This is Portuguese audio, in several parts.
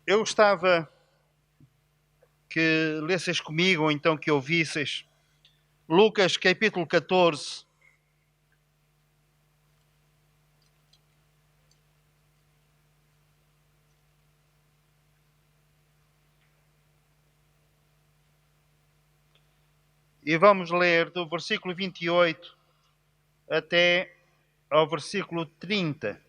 Eu gostava que lesseis comigo, ou então que ouvisseis, Lucas capítulo 14. E vamos ler do versículo 28 até ao versículo 30.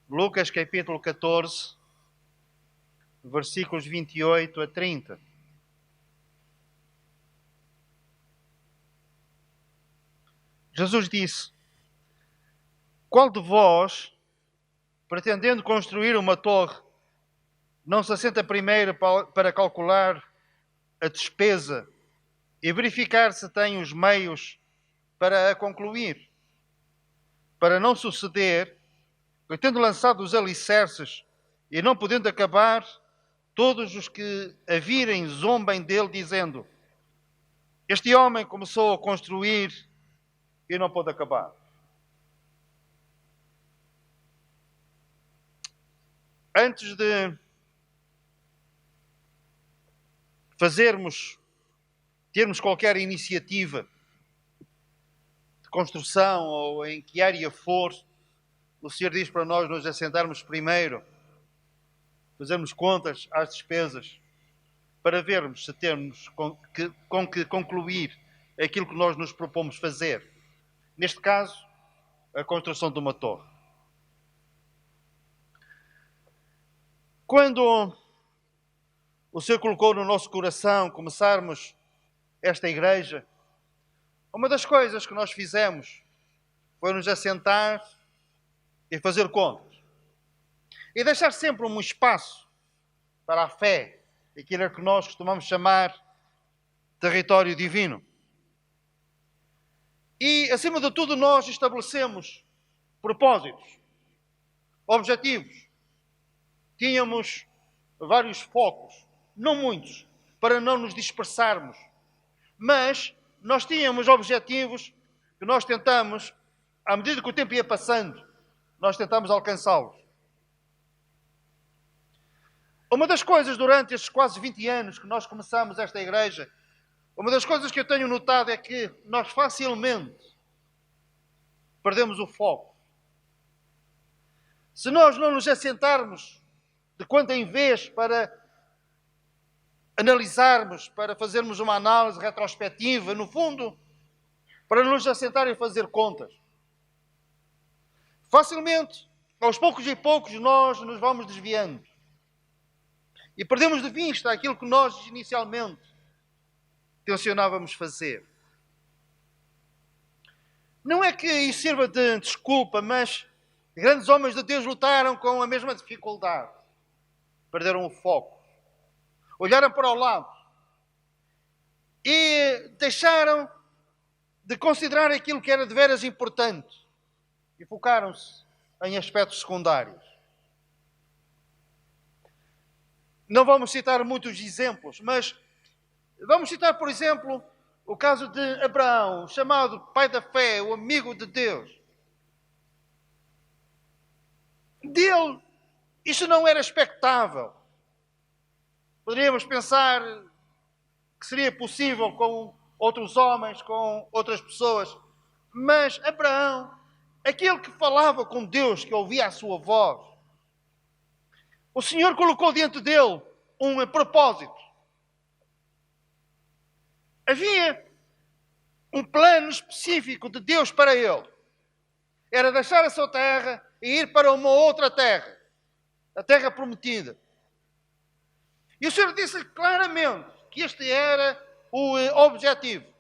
Lucas capítulo 14, versículos 28 a 30. Jesus disse: Qual de vós, pretendendo construir uma torre, não se assenta primeiro para calcular a despesa e verificar se tem os meios para a concluir? Para não suceder que, tendo lançado os alicerces e não podendo acabar, todos os que a virem zombem dele, dizendo: Este homem começou a construir e não pôde acabar. Antes de termos qualquer iniciativa de construção ou em que área for, o Senhor diz para nós nos assentarmos primeiro, fazermos contas às despesas, para vermos se temos com que concluir aquilo que nós nos propomos fazer. Neste caso, a construção de uma torre. Quando o Senhor colocou no nosso coração começarmos esta igreja, uma das coisas que nós fizemos foi nos assentar e fazer contas. E deixar sempre um espaço para a fé, aquilo que nós costumamos chamar território divino. E, acima de tudo, nós estabelecemos propósitos, objetivos. Tínhamos vários focos, não muitos, para não nos dispersarmos. Mas nós tínhamos objetivos que nós tentamos, à medida que o tempo ia passando, nós tentamos alcançá-los. Uma das coisas durante estes quase 20 anos que nós começamos esta igreja, uma das coisas que eu tenho notado é que nós facilmente perdemos o foco. Se nós não nos assentarmos de quando em vez para analisarmos, para fazermos uma análise retrospectiva, no fundo, para nos assentar e fazer contas, facilmente, aos poucos e poucos, nós nos vamos desviando. E perdemos de vista aquilo que nós inicialmente tencionávamos fazer. Não é que isso sirva de desculpa, mas grandes homens de Deus lutaram com a mesma dificuldade. Perderam o foco. Olharam para o lado. E deixaram de considerar aquilo que era de veras importante. E focaram-se em aspectos secundários. Não vamos citar muitos exemplos, mas vamos citar, por exemplo, o caso de Abraão, chamado pai da fé, o amigo de Deus. Dele, isso não era expectável. Poderíamos pensar que seria possível com outros homens, com outras pessoas. Mas Abraão, aquele que falava com Deus, que ouvia a sua voz, o Senhor colocou diante dele um propósito. Havia um plano específico de Deus para ele. Era deixar a sua terra e ir para uma outra terra. A terra prometida. E o Senhor disse claramente que este era o objetivo.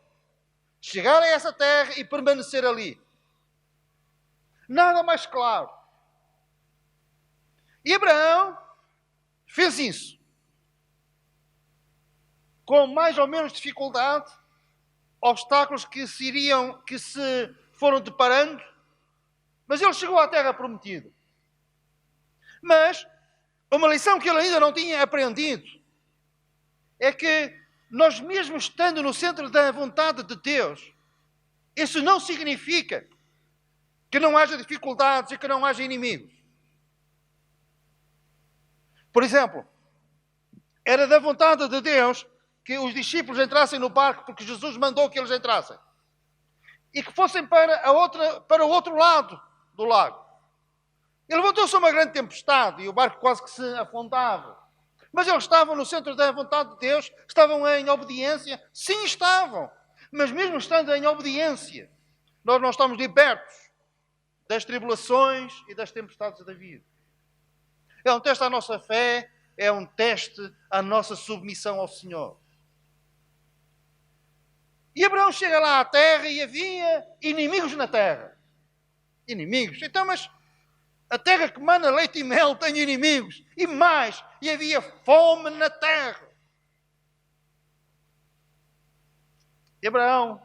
Chegar a essa terra e permanecer ali. Nada mais claro. E Abraão fez isso. Com mais ou menos dificuldade, obstáculos que se foram deparando, mas ele chegou à terra prometida. Mas uma lição que ele ainda não tinha aprendido é que nós, mesmo estando no centro da vontade de Deus, isso não significa que não haja dificuldades e que não haja inimigos. Por exemplo, era da vontade de Deus que os discípulos entrassem no barco porque Jesus mandou que eles entrassem. E que fossem para o outro lado do lago. E levantou-se uma grande tempestade e o barco quase que se afundava. Mas eles estavam no centro da vontade de Deus, estavam em obediência. Sim, estavam. Mas mesmo estando em obediência, nós não estamos libertos das tribulações e das tempestades da vida. É um teste à nossa fé, é um teste à nossa submissão ao Senhor. E Abraão chega lá à terra e havia inimigos na terra. Inimigos. Então, mas a terra que mana leite e mel tem inimigos. E mais, e havia fome na terra. E Abraão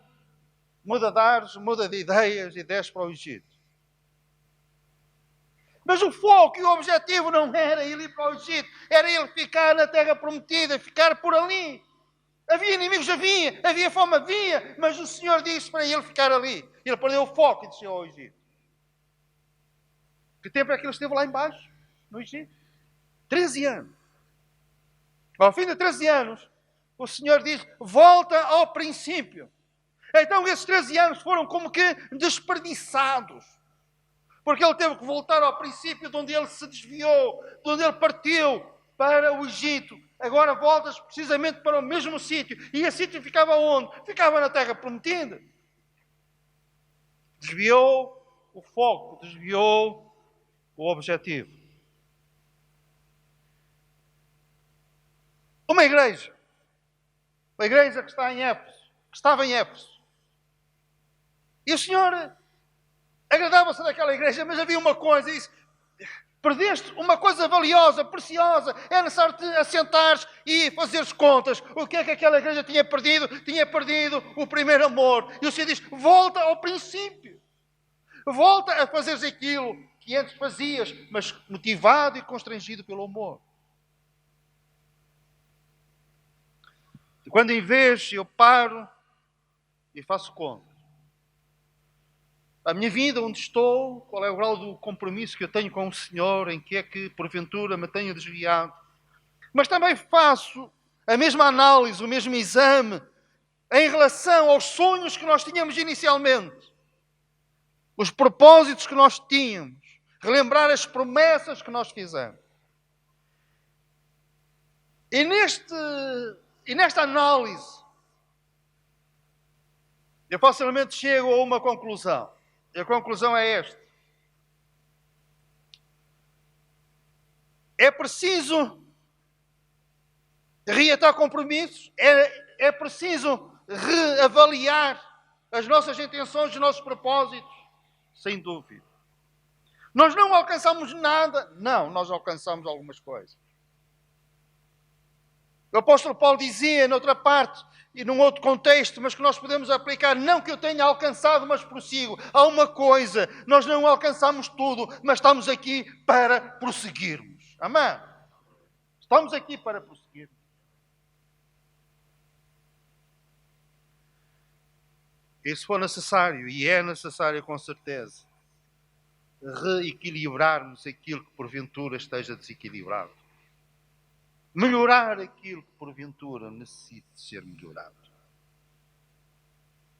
muda de ares, muda de ideias e desce para o Egito. Mas o foco e o objetivo não era ele ir para o Egito. Era ele ficar na terra prometida, ficar por ali. Havia inimigos, havia fome, havia. Mas o Senhor disse para ele ficar ali. Ele perdeu o foco e desceu ao Egito. Que tempo é que ele esteve lá embaixo, no Egito? 13 anos. Ao fim de 13 anos, o Senhor diz, volta ao princípio. Então esses 13 anos foram como que desperdiçados. Porque ele teve que voltar ao princípio de onde ele se desviou, de onde ele partiu para o Egito. Agora voltas precisamente para o mesmo sítio. E esse sítio ficava onde? Ficava na terra prometida. Desviou o foco, desviou o objetivo. Uma igreja que está em Éfeso, que estava em Éfeso. E o Senhor agradava-se daquela igreja, mas havia uma coisa, disse, perdeste uma coisa valiosa, preciosa, é necessário te assentares e fazeres contas. O que é que aquela igreja tinha perdido? Tinha perdido o primeiro amor. E o Senhor diz, volta ao princípio. Volta a fazeres aquilo que antes fazias, mas motivado e constrangido pelo amor. E quando em vez eu paro e faço contas, a minha vida, onde estou, qual é o grau do compromisso que eu tenho com o Senhor, em que é que porventura me tenho desviado. Mas também faço a mesma análise, o mesmo exame em relação aos sonhos que nós tínhamos inicialmente. Os propósitos que nós tínhamos. Relembrar as promessas que nós fizemos. E nesta análise, eu facilmente chego a uma conclusão. E a conclusão é esta. É preciso reatar compromissos. É preciso reavaliar as nossas intenções, os nossos propósitos. Sem dúvida. Nós não alcançamos nada. Não, nós alcançamos algumas coisas. O apóstolo Paulo dizia, noutra parte, e num outro contexto, mas que nós podemos aplicar, não que eu tenha alcançado, mas prossigo. Há uma coisa, nós não alcançamos tudo, mas estamos aqui para prosseguirmos. Amém? Estamos aqui para prosseguirmos. E se for necessário, e é necessário com certeza, reequilibrarmos aquilo que porventura esteja desequilibrado. Melhorar aquilo que porventura necessite ser melhorado.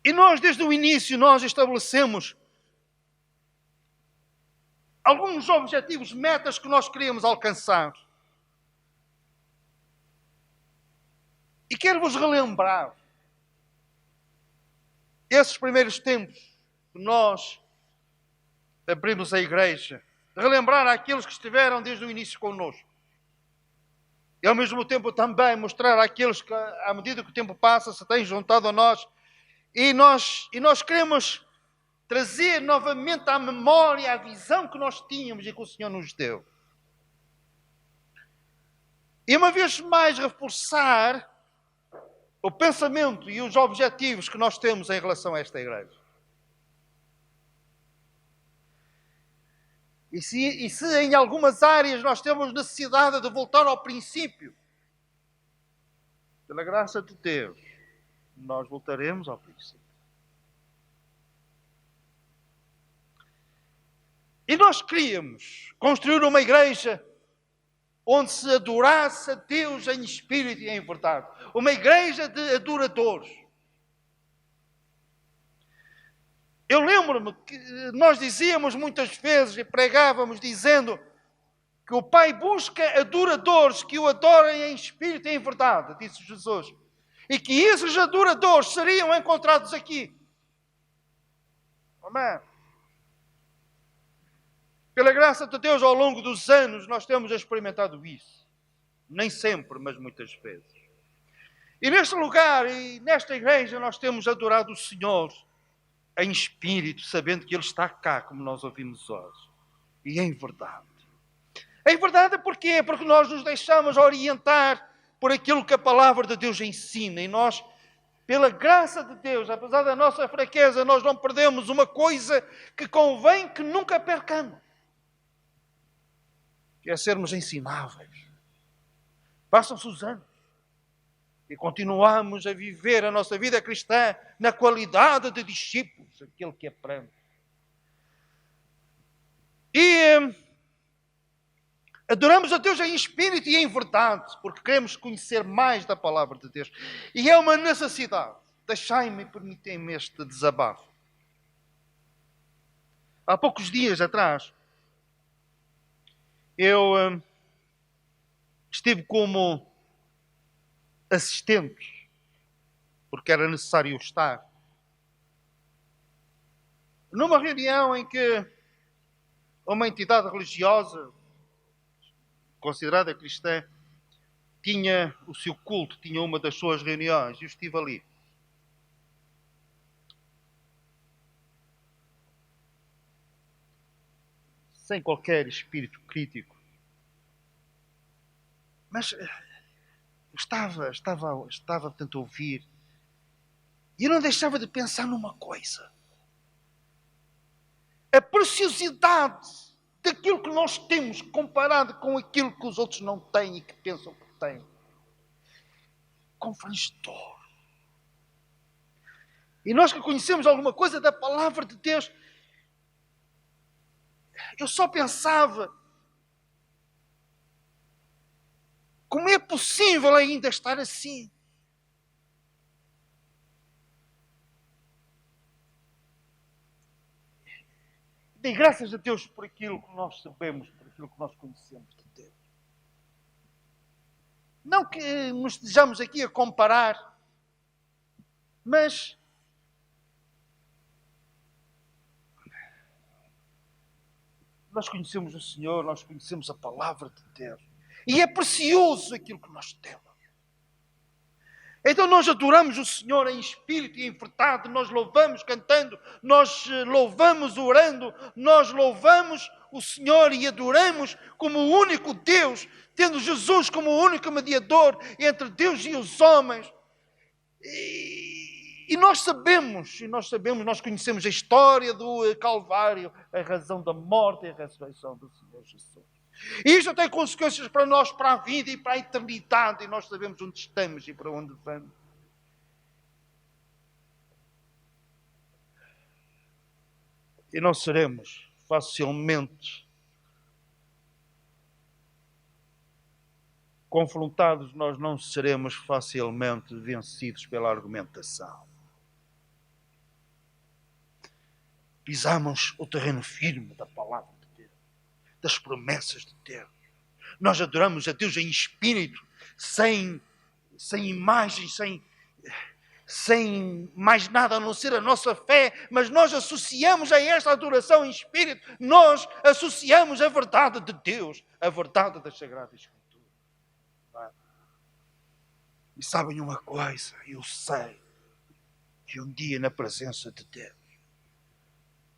E nós, desde o início, nós estabelecemos alguns objetivos, metas que nós queríamos alcançar. E quero-vos relembrar esses primeiros tempos que nós abrimos a igreja. Relembrar àqueles que estiveram desde o início connosco. E ao mesmo tempo também mostrar àqueles que, à medida que o tempo passa, se têm juntado a nós. E nós queremos trazer novamente à memória a visão que nós tínhamos e que o Senhor nos deu. E uma vez mais reforçar o pensamento e os objetivos que nós temos em relação a esta igreja. E se em algumas áreas nós temos necessidade de voltar ao princípio, pela graça de Deus, nós voltaremos ao princípio. E nós queríamos construir uma igreja onde se adorasse a Deus em espírito e em verdade. Uma igreja de adoradores. Eu lembro-me que nós dizíamos muitas vezes e pregávamos dizendo que o Pai busca adoradores que o adorem em espírito e em verdade, disse Jesus. E que esses adoradores seriam encontrados aqui. Amém. Pela graça de Deus, ao longo dos anos, nós temos experimentado isso. Nem sempre, mas muitas vezes. E neste lugar e nesta igreja, nós temos adorado o Senhor em espírito, sabendo que Ele está cá, como nós ouvimos hoje. E em verdade. Em verdade, porquê? Porque nós nos deixamos orientar por aquilo que a palavra de Deus ensina. E nós, pela graça de Deus, apesar da nossa fraqueza, nós não perdemos uma coisa que convém que nunca percamos. Que é sermos ensináveis. Passam-se os anos. E continuamos a viver a nossa vida cristã na qualidade de discípulos, aquele que aprende. E adoramos a Deus em espírito e em verdade, porque queremos conhecer mais da palavra de Deus. E é uma necessidade. Deixai-me e permitem-me este desabafo. Há poucos dias atrás, eu estive como assistente, porque era necessário estar, numa reunião em que uma entidade religiosa, considerada cristã, tinha o seu culto, tinha uma das suas reuniões, e eu estive ali. Sem qualquer espírito crítico. Mas estava tanto a ouvir. E eu não deixava de pensar numa coisa. A preciosidade daquilo que nós temos comparado com aquilo que os outros não têm e que pensam que têm. Confrangedor. E nós que conhecemos alguma coisa da palavra de Deus, eu só pensava, como é possível ainda estar assim? Dei graças a Deus por aquilo que nós sabemos, por aquilo que nós conhecemos de Deus. Não que nos estejamos aqui a comparar, mas nós conhecemos o Senhor, nós conhecemos a palavra de Deus. E é precioso aquilo que nós temos. Então nós adoramos o Senhor em espírito e em verdade, nós louvamos cantando, nós louvamos orando, nós louvamos o Senhor e adoramos como o único Deus, tendo Jesus como o único mediador entre Deus e os homens. E nós sabemos, nós conhecemos a história do Calvário, a razão da morte e a ressurreição do Senhor Jesus. E isto tem consequências para nós, para a vida e para a eternidade. E nós sabemos onde estamos e para onde vamos. E não seremos facilmente confrontados, nós não seremos facilmente vencidos pela argumentação. Pisamos o terreno firme da palavra de Deus, das promessas de Deus. Nós adoramos a Deus em espírito, sem imagens, sem mais nada a não ser a nossa fé, mas nós associamos a esta adoração em espírito, nós associamos a verdade de Deus, a verdade da Sagrada Escritura. E sabem uma coisa, eu sei que um dia na presença de Deus,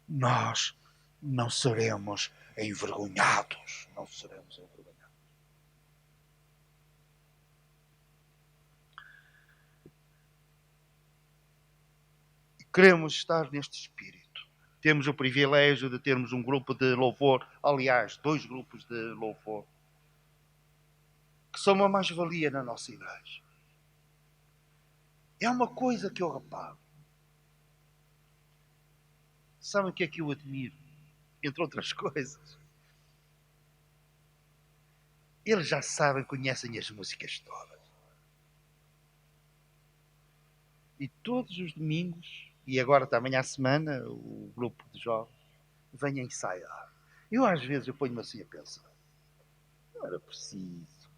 nós não seremos envergonhados, não seremos envergonhados. Queremos estar neste espírito. Temos o privilégio de termos um grupo de louvor, aliás, 2 grupos de louvor, que são uma mais-valia na nossa igreja. É uma coisa que eu reparo. Sabem o que é que eu admiro? entre outras coisas. Eles já sabem, conhecem as músicas todas. E todos os domingos, e agora também à semana, o grupo de jovens vem a ensaiar. Eu às vezes eu ponho-me assim a pensar, não era preciso.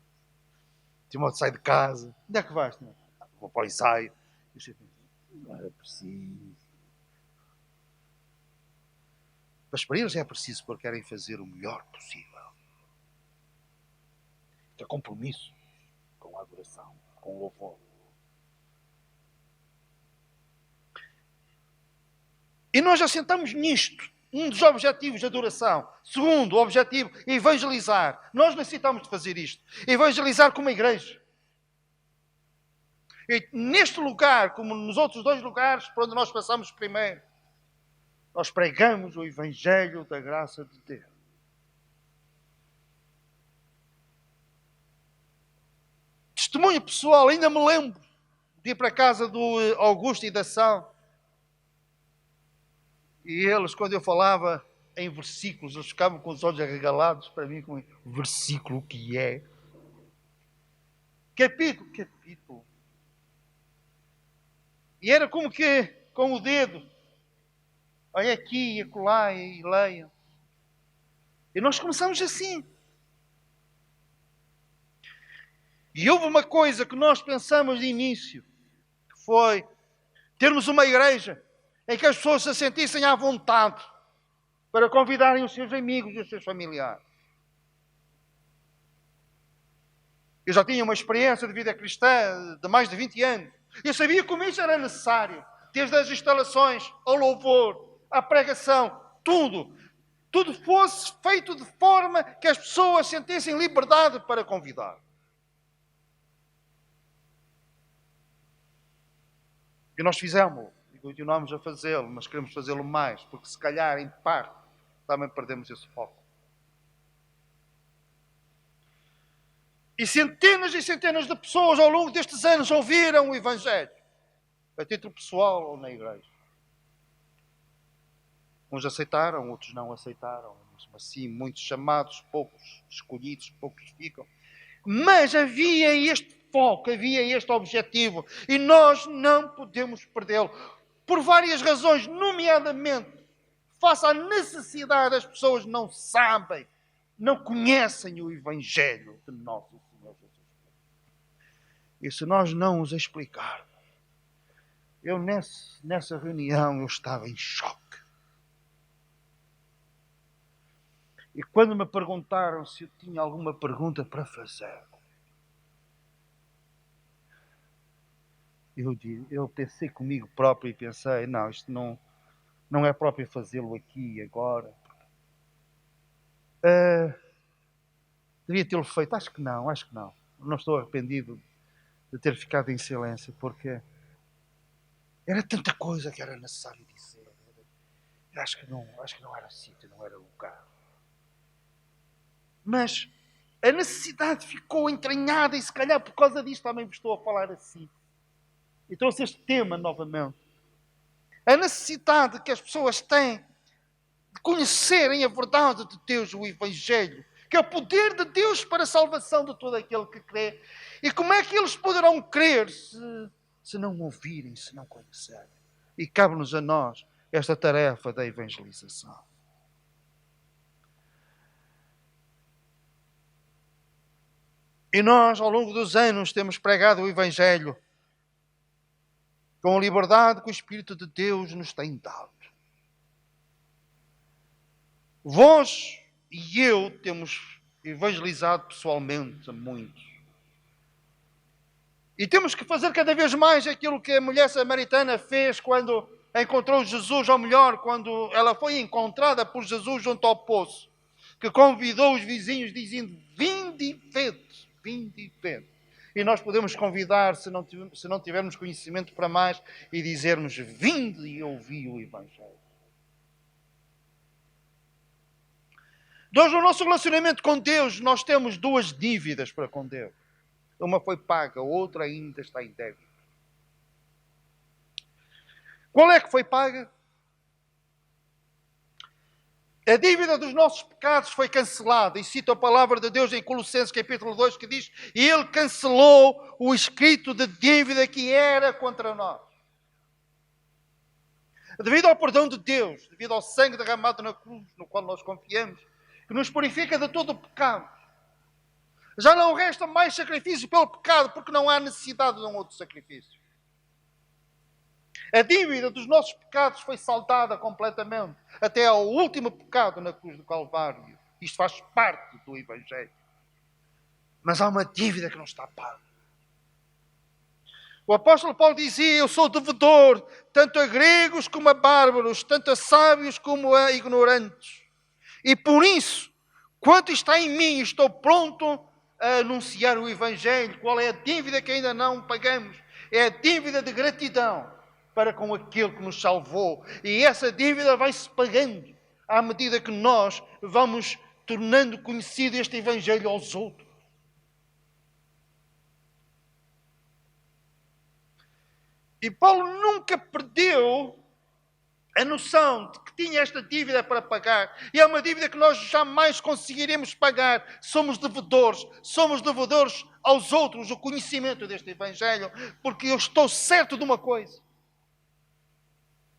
Timóteo sai de casa, onde é que vais? Não? Vou para o ensaio. Não era preciso. Mas para eles é preciso porque querem fazer o melhor possível. É compromisso com a adoração, com o louvor. E nós assentamos nisto. Um dos objetivos da adoração. Segundo, o objetivo, evangelizar. Nós necessitamos de fazer isto. Evangelizar como igreja. E neste lugar, como nos outros dois lugares por onde nós passamos primeiro, nós pregamos o Evangelho da graça de Deus. Testemunho pessoal, ainda me lembro de ir para a casa do Augusto e da Sal. E eles, quando eu falava em versículos, eles ficavam com os olhos arregalados para mim, com versículo que é. Capítulo. E era como que, com o dedo, olha aqui e acolá e leia. E nós começamos assim. E houve uma coisa que nós pensamos de início, que foi termos uma igreja em que as pessoas se sentissem à vontade para convidarem os seus amigos e os seus familiares. Eu já tinha uma experiência de vida cristã de mais de 20 anos. Eu sabia como isso era necessário. Desde as instalações, ao louvor, à pregação, tudo. Tudo fosse feito de forma que as pessoas sentissem liberdade para convidar. E nós fizemos, e continuamos a fazê-lo, mas queremos fazê-lo mais, porque se calhar, em parte, também perdemos esse foco. E centenas de pessoas ao longo destes anos ouviram o Evangelho, a título pessoal ou na igreja. Uns aceitaram, outros não aceitaram. Mesmo assim, muitos chamados, poucos escolhidos, poucos ficam. Mas havia este foco, havia este objetivo. E nós não podemos perdê-lo. Por várias razões, nomeadamente, face à necessidade, as pessoas não sabem, não conhecem o Evangelho de nosso Senhor Jesus Cristo. E se nós não os explicarmos, eu nessa reunião eu estava em choque. E quando me perguntaram se eu tinha alguma pergunta para fazer, eu pensei comigo próprio e pensei, não, isto não é próprio fazê-lo aqui e agora. Devia tê-lo feito, acho que não. Não estou arrependido de ter ficado em silêncio, porque era tanta coisa que era necessário dizer. Acho que não era sítio, não era lugar. Mas a necessidade ficou entranhada e se calhar por causa disto também vos estou a falar assim. E trouxe este tema novamente. A necessidade que as pessoas têm de conhecerem a verdade de Deus, o Evangelho, que é o poder de Deus para a salvação de todo aquele que crê. E como é que eles poderão crer se não ouvirem, se não conhecerem? E cabe-nos a nós esta tarefa da evangelização. E nós, ao longo dos anos, temos pregado o Evangelho com a liberdade que o Espírito de Deus nos tem dado. Vós e eu temos evangelizado pessoalmente a muitos. E temos que fazer cada vez mais aquilo que a mulher samaritana fez quando encontrou Jesus, ou melhor, quando ela foi encontrada por Jesus junto ao poço, que convidou os vizinhos dizendo, vinde e vede. E nós podemos convidar, se não tivermos conhecimento para mais, e dizermos, vinde e ouvi o Evangelho. Nós, no nosso relacionamento com Deus, nós temos duas dívidas para com Deus. Uma foi paga, a outra ainda está em débito. Qual é que foi paga? A dívida dos nossos pecados foi cancelada. E cito a palavra de Deus em Colossenses capítulo 2 que diz: e Ele cancelou o escrito de dívida que era contra nós. Devido ao perdão de Deus, devido ao sangue derramado na cruz, no qual nós confiamos, que nos purifica de todo o pecado. Já não resta mais sacrifício pelo pecado, porque não há necessidade de um outro sacrifício. A dívida dos nossos pecados foi saldada completamente, até ao último pecado na cruz do Calvário. Isto faz parte do Evangelho. Mas há uma dívida que não está paga. O apóstolo Paulo dizia: eu sou devedor, tanto a gregos como a bárbaros, tanto a sábios como a ignorantes. E por isso, quanto está em mim, estou pronto a anunciar o Evangelho. Qual é a dívida que ainda não pagamos? É a dívida de gratidão para com aquele que nos salvou. E essa dívida vai-se pagando à medida que nós vamos tornando conhecido este Evangelho aos outros. E Paulo nunca perdeu a noção de que tinha esta dívida para pagar. E é uma dívida que nós jamais conseguiremos pagar. Somos devedores aos outros o conhecimento deste Evangelho. Porque eu estou certo de uma coisa.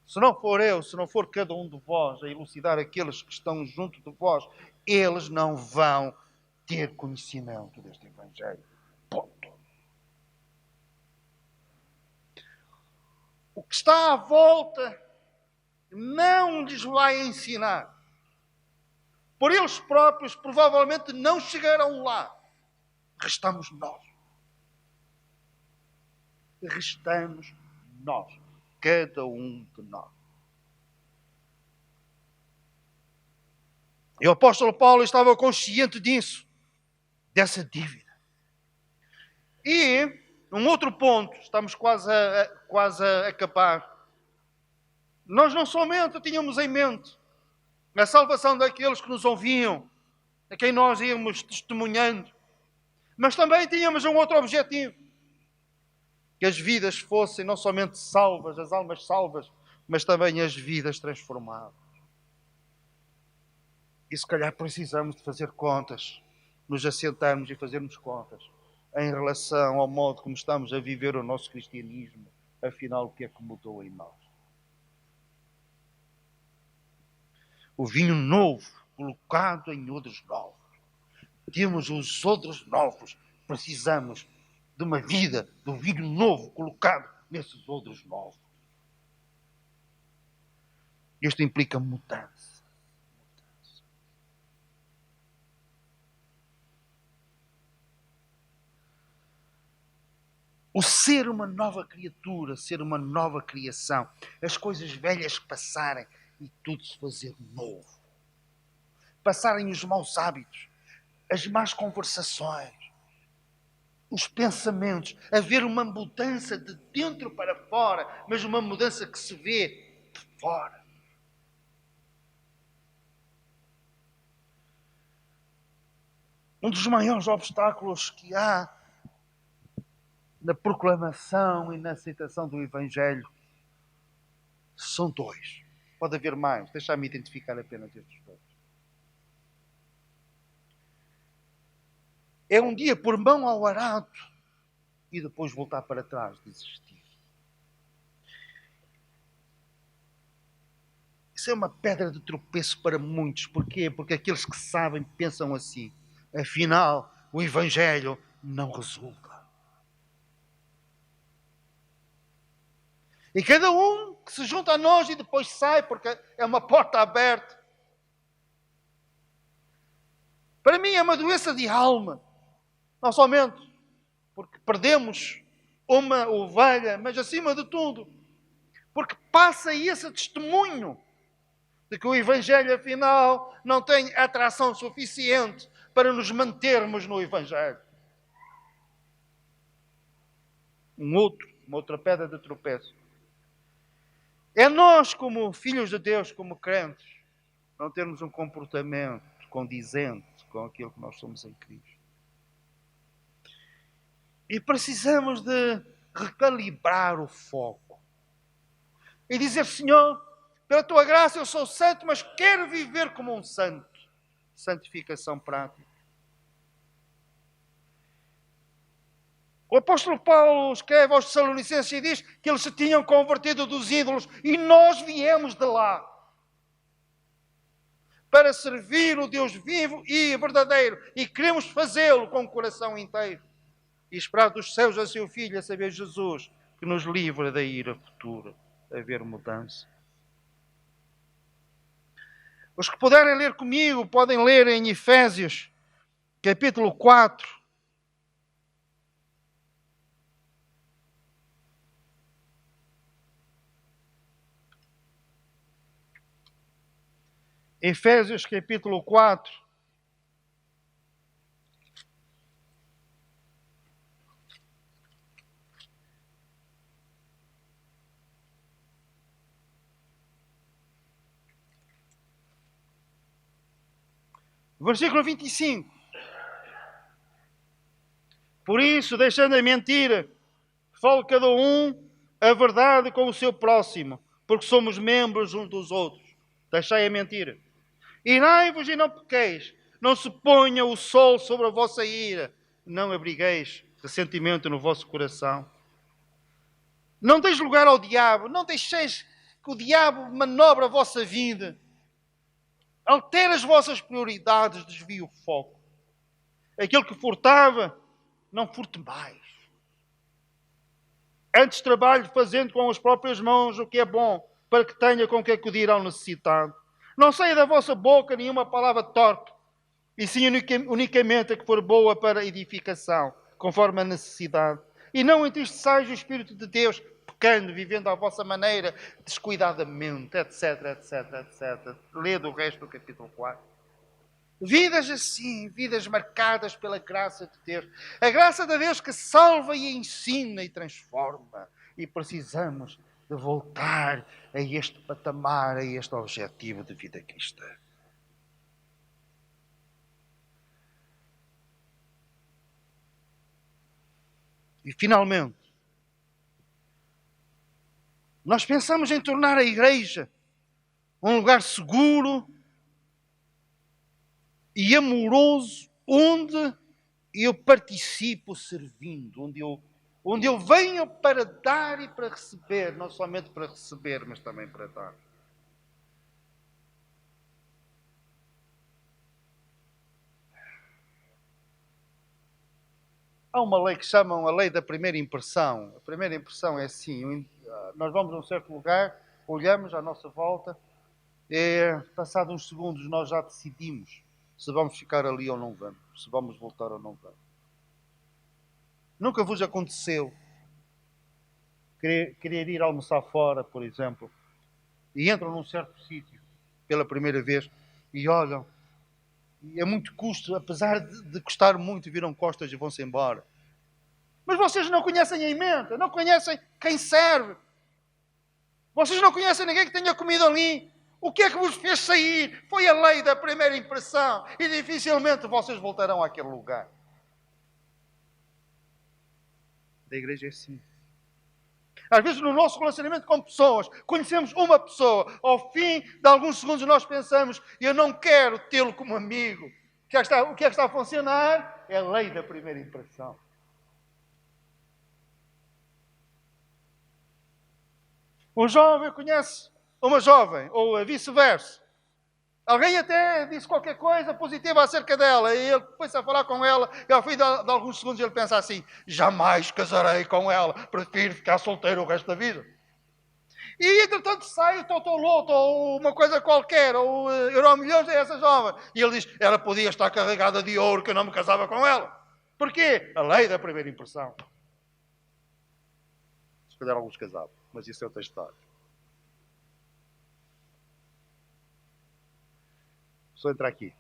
Se não for eu, se não for cada um de vós a elucidar aqueles que estão junto de vós, eles não vão ter conhecimento deste Evangelho. Ponto. O que está à volta não lhes vai ensinar. Por eles próprios, provavelmente não chegarão lá. Restamos nós. Restamos nós. Cada um de nós. E o apóstolo Paulo estava consciente disso. Dessa dívida. E um outro ponto, estamos quase a acabar. Nós não somente tínhamos em mente a salvação daqueles que nos ouviam, a quem nós íamos testemunhando, mas também tínhamos um outro objetivo. Que as vidas fossem não somente salvas, as almas salvas, mas também as vidas transformadas. E se calhar precisamos de fazer contas, nos assentarmos e fazermos contas em relação ao modo como estamos a viver o nosso cristianismo. Afinal, o que é que mudou em nós? O vinho novo colocado em odres novos. Temos os odres novos. Precisamos de uma vida, do vinho novo colocado nesses odres novos. Isto implica mudança. O ser uma nova criatura, ser uma nova criação. As coisas velhas passarem e tudo se fazer novo. Passarem os maus hábitos, as más conversações, os pensamentos. Haver uma mudança de dentro para fora, mas uma mudança que se vê de fora. Um dos maiores obstáculos que há na proclamação e na aceitação do Evangelho são dois. Pode haver mais. Deixa-me identificar apenas estes dois. É um dia pôr mão ao arado e depois voltar para trás, desistir. Isso é uma pedra de tropeço para muitos. Porquê? Porque aqueles que sabem pensam assim. Afinal, o Evangelho não resulta. E cada um que se junta a nós e depois sai, porque é uma porta aberta. Para mim é uma doença de alma. Não somente porque perdemos uma ovelha, mas acima de tudo, porque passa esse testemunho de que o Evangelho, afinal, não tem atração suficiente para nos mantermos no Evangelho. Uma outra pedra de tropeço. É nós, como filhos de Deus, como crentes, não termos um comportamento condizente com aquilo que nós somos em Cristo. E precisamos de recalibrar o foco. E dizer, Senhor, Pela tua graça eu sou santo, mas quero viver como um santo. Santificação prática. O apóstolo Paulo escreve aos Tessalonicenses e diz que eles se tinham convertido dos ídolos e nós viemos de lá para servir o Deus vivo e verdadeiro e queremos fazê-lo com o coração inteiro e esperar dos céus a seu Filho, a saber Jesus, que nos livra da ira futura, a haver mudança. Os que puderem ler comigo, podem ler em Efésios, capítulo 4. Efésios, capítulo 4. Versículo 25. Por isso, deixando a mentira, fale cada um a verdade com o seu próximo, porque somos membros uns dos outros. Deixai a mentira. Irai-vos e não pequeis. Não se ponha o sol sobre a vossa ira. Não abrigueis ressentimento no vosso coração. Não deis lugar ao diabo. Não deixeis que o diabo manobre a vossa vida. Altere as vossas prioridades, desvie o foco. Aquele que furtava, não furte mais. Antes trabalhe fazendo com as próprias mãos o que é bom, para que tenha com que acudir ao necessitado. Não saia da vossa boca nenhuma palavra torpe, e sim unicamente a que for boa para edificação, conforme a necessidade. E não entristeçais o Espírito de Deus, pecando, vivendo à vossa maneira, descuidadamente, etc, etc, etc. Lê do resto do capítulo 4. Vidas assim, vidas marcadas pela graça de Deus. A graça de Deus que salva e ensina e transforma. E precisamos de voltar a este patamar, a este objetivo de vida cristã. E finalmente, nós pensamos em tornar a igreja um lugar seguro e amoroso, onde eu participo servindo, onde eu venho para dar e para receber, não somente para receber, mas também para dar. Há uma lei que chamam a lei da primeira impressão. A primeira impressão é assim, nós vamos a um certo lugar, olhamos à nossa volta, e passados uns segundos nós já decidimos se vamos ficar ali ou não vamos, se vamos voltar ou não vamos. Nunca vos aconteceu querer ir almoçar fora, por exemplo, e entram num certo sítio pela primeira vez e olham, e é muito custo, apesar de custar muito, viram costas e vão-se embora. Mas vocês não conhecem a emenda, não conhecem quem serve. Vocês não conhecem ninguém que tenha comido ali. O que é que vos fez sair? Foi a lei da primeira impressão. E dificilmente vocês voltarão àquele lugar. Da igreja é assim. Às vezes no nosso relacionamento com pessoas, conhecemos uma pessoa, ao fim de alguns segundos nós pensamos, eu não quero tê-lo como amigo. O que é que está a funcionar? É a lei da primeira impressão. Um jovem conhece uma jovem, ou vice-versa. Alguém até disse qualquer coisa positiva acerca dela, e ele foi-se a falar com ela, e ao fim de alguns segundos ele pensa assim, jamais casarei com ela, prefiro ficar solteiro o resto da vida. E entretanto sai o Totoloto, ou uma coisa qualquer, ou Euromilhões a essa jovem. E ele diz, ela podia estar carregada de ouro, que eu não me casava com ela. Porquê? A lei da primeira impressão. Se calhar alguns casavam, mas isso é outra história. Só entrar aqui.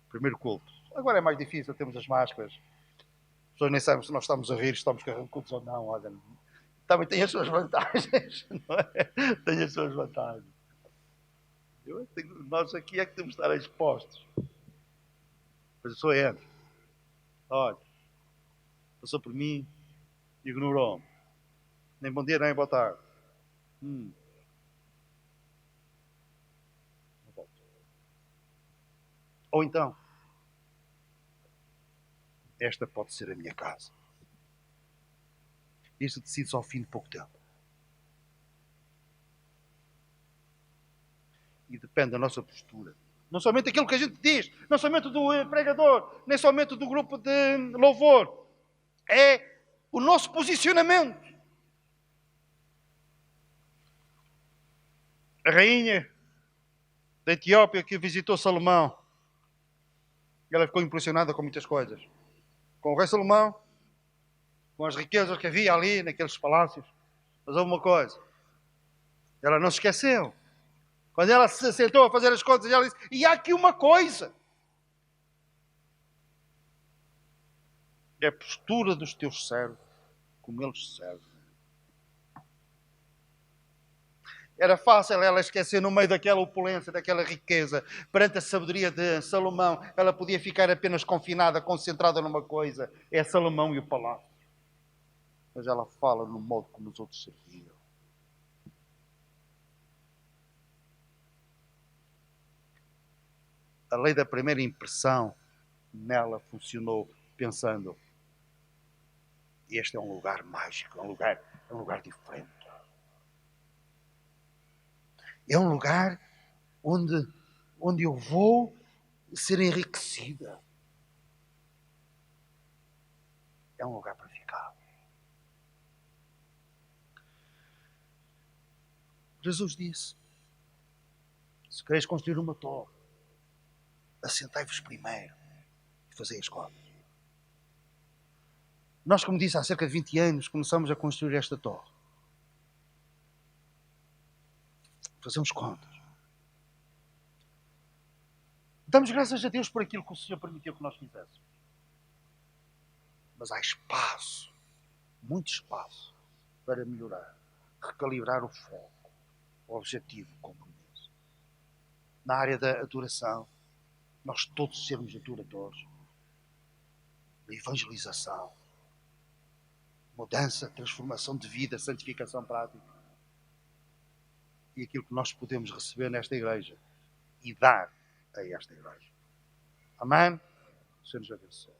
Primeiro culto. Agora é mais difícil, temos as máscaras. As pessoas nem sabem se nós estamos a rir, se estamos carrancudos ou não. Olha, também tem as suas vantagens, não é? Tem as suas vantagens. Nós aqui é que temos de estar expostos. Mas a pessoa entra. Olha, passou por mim, ignorou-me. Nem bom dia, nem boa tarde. Ou então, esta pode ser a minha casa. Isto decide-se ao fim de pouco tempo. E depende da nossa postura. Não somente aquilo que a gente diz, não somente do pregador, nem somente do grupo de louvor. É o nosso posicionamento. A rainha da Etiópia que visitou Salomão, ela ficou impressionada com muitas coisas. Com o rei Salomão, com as riquezas que havia ali naqueles palácios. Mas houve uma coisa. Ela não se esqueceu. Quando ela se sentou a fazer as contas, ela disse, e há aqui uma coisa. É a postura dos teus servos, como eles servem. Era fácil ela esquecer no meio daquela opulência, daquela riqueza, perante a sabedoria de Salomão. Ela podia ficar apenas confinada, concentrada numa coisa. É Salomão e o palácio. Mas ela fala no modo como os outros serviam. A lei da primeira impressão nela funcionou pensando, este é um lugar mágico, é um lugar diferente. É um lugar onde eu vou ser enriquecida. É um lugar para ficar. Jesus disse, se quereis construir uma torre, assentai-vos primeiro e fazei as contas. Nós, como disse, há cerca de 20 anos, começamos a construir esta torre. Fazemos contas. Damos graças a Deus por aquilo que o Senhor permitiu que nós fizéssemos. Mas há espaço, muito espaço, para melhorar, recalibrar o foco, o objetivo, o compromisso. Na área da adoração, nós todos sermos adoradores. Da evangelização, mudança, transformação de vida, santificação prática. E aquilo que nós podemos receber nesta igreja e dar a esta igreja. Amém? O Senhor nos abençoe.